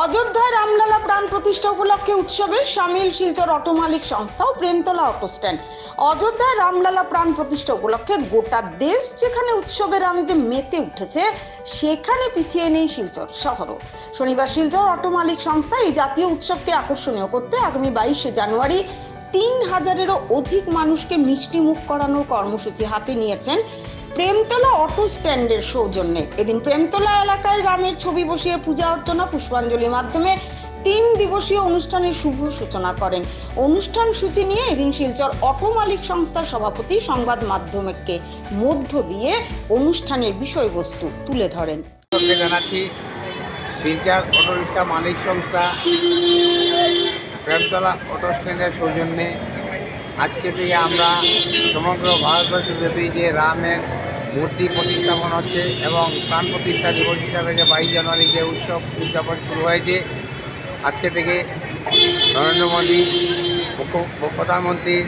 অযোধ্যায় রামলালা প্রাণ প্রতিষ্ঠা উপলক্ষে উৎসবে সামিল শিলচর অটো মালিক সংস্থা ও প্রেমতলা অটো স্ট্যান্ড। অযোধ্যায় রামলালা প্রাণ প্রতিষ্ঠা উপলক্ষে গোটা দেশ যেখানে উৎসবের আমেজে মেতে উঠেছে, সেখানে পিছিয়ে নেই শিলচর শহরও। শনিবার শিলচর অটো মালিক সংস্থা এই জাতীয় উৎসবকে আকর্ষণীয় করতে আগামী 22শে জানুয়ারি 3000-এরও অধিক মানুষকে মিষ্টি মুখ করানোর কর্মসূচি হাতে নিয়েছেন প্রেমতলা অটো স্ট্যান্ডের সৌজন্যে। এদিন প্রেমতলা এলাকায় রামের ছবি বসিয়ে পূজা অর্চনা পুষ্পাঞ্জলির মাধ্যমে 3 দিবসীয় অনুষ্ঠানের শুভ সূচনা করেন। অনুষ্ঠান সূচি নিয়ে এদিন শিলচর অটো মালিক সংস্থার সভাপতি সংবাদ মাধ্যমকে মধ্য দিয়ে অনুষ্ঠানের বিষয়বস্তু তুলে ধরেন। জানাচ্ছি শিলচর অটো রিক্সা মালিক সংস্থা প্রেমতলা অটো স্ট্যান্ডের সৌজন্যে আজকে থেকে আমরা সমগ্র ভারতবর্ষব্যাপী যে রামের মূর্তি প্রতিস্থাপন হচ্ছে এবং প্রাণ প্রতিষ্ঠা দিবস হিসাবে যে 22 জানুয়ারি যে উৎসব উদযাপন শুরু হয়েছে, আজকে থেকে নরেন্দ্র মোদী প্রধানমন্ত্রীর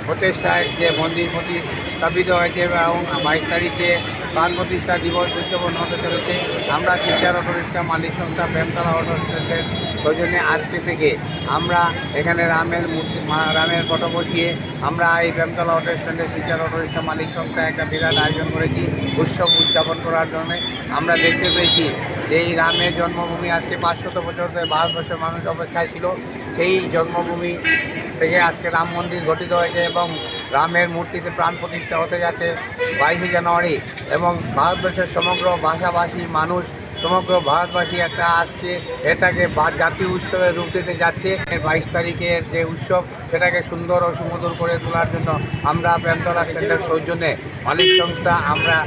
প্রচেষ্টায় যে মন্দির প্রতিস্থাপিত হয়েছে এবং 22 তারিখে প্রাণ প্রতিষ্ঠা দিবস উদযাপন হতে চলেছে। আমরা শিলচর অটো রিক্সা মালিক সংস্থা প্রেমতলা অটো স্ট্যান্ডের সৌজন্যে আজকে থেকে আমরা এখানে রামের ফটো বসিয়ে আমরা এই প্রেমতলা অটো স্ট্যান্ডে শিলচর অটো রিক্সা মালিক সংস্থা একটা বিরাট আয়োজন করেছি উৎসব উদযাপন করার জন্য। আমরা দেখতে পেয়েছি যে এই রামের জন্মভূমি আজকে 500 বছর ধরে ভারতবর্ষের মানুষ অপেক্ষায় ছিল। সেই জন্মভূমি থেকে আজকে রাম মন্দির গঠিত হয়েছে এবং রামের মূর্তিতে প্রাণ প্রতিষ্ঠা হতে যাচ্ছে 22শে জানুয়ারি এবং ভারতবর্ষের সমগ্র ভাষাভাষী মানুষ, সমগ্র ভারতবাসী একটা আজকে এটাকে জাতীয় উৎসবের রূপ দিতে যাচ্ছে। 22 তারিখের যে উৎসব সেটাকে সুন্দর ও সুমধুর করে তোলার জন্য আমরা প্রেমতলা স্ট্যান্ডের সৌজন্যে মালিক সংস্থা আমরা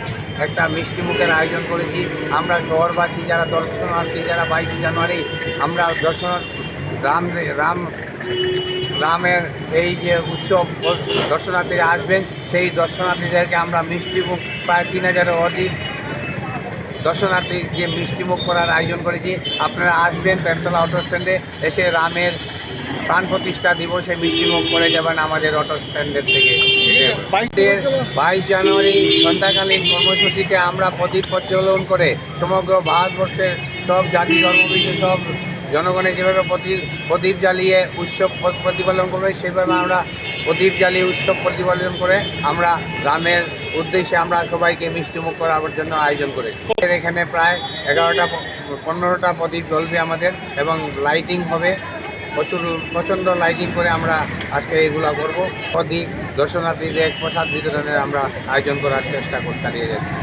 একটা মিষ্টি মুখের আয়োজন করেছি। আমরা শহরবাসী যারা দর্শনার্থী যারা 22 জানুয়ারি আমরা রামের এই যে উৎসব দর্শনার্থীরা আসবেন, সেই দর্শনার্থীদেরকে আমরা মিষ্টিমুখ প্রায় 3000-এর অধিক দর্শনার্থী যে মিষ্টিমুখ করার আয়োজন করেছি। আপনারা আসবেন প্রেমতলা অটো স্ট্যান্ডে, এসে রামের প্রাণ প্রতিষ্ঠা দিবসে মিষ্টিমুখ করে যাবেন আমাদের অটো স্ট্যান্ডের থেকে। 22 জানুয়ারি সন্ধ্যাকালীন কর্মসূচিতে আমরা প্রদীপ প্রজ্বলন করে সমগ্র ভারতবর্ষের সব জাতি ধর্মবিশেষ সব জনগণের যেভাবে প্রদীপ জ্বালিয়ে উৎসব প্রতিপালন করবে, সেভাবে আমরা প্রদীপ জ্বালিয়ে উৎসব প্রতিপালন করে আমরা রামের উদ্দেশ্যে আমরা সবাইকে মিষ্টিমুখ করার জন্য আয়োজন করেছি। এখানে প্রায় 15টা প্রদীপ জ্বলবে আমাদের এবং লাইটিং হবে, প্রচণ্ড লাইটিং করে আমরা আজকে এগুলো করব। প্রদীপ দর্শনার্থীদের প্রসাদ বিতরণের আমরা আয়োজন করার চেষ্টা চালিয়ে যাচ্ছি।